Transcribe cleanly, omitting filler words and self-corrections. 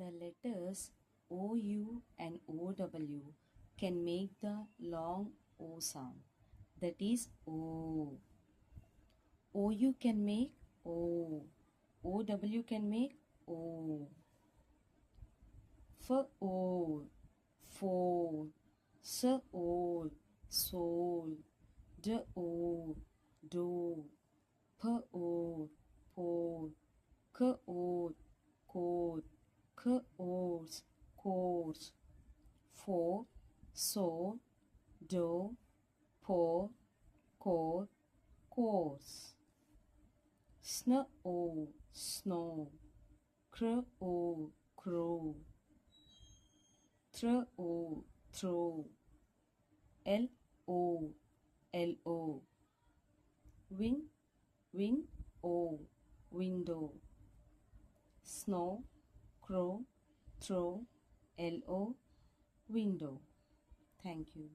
The letters OU and OW can make the long O sound. That is O. OU can make O. OW can make O. For old, for, so old, soul, the old, do, per old, pole, k old, coat, k oats, course, for, so, do, pour, coat, course. Snow, snow, crow, crow. Throw, throw, L-O, L-O. Win, win, O, window. Snow, crow, throw, L-O, window. Thank you.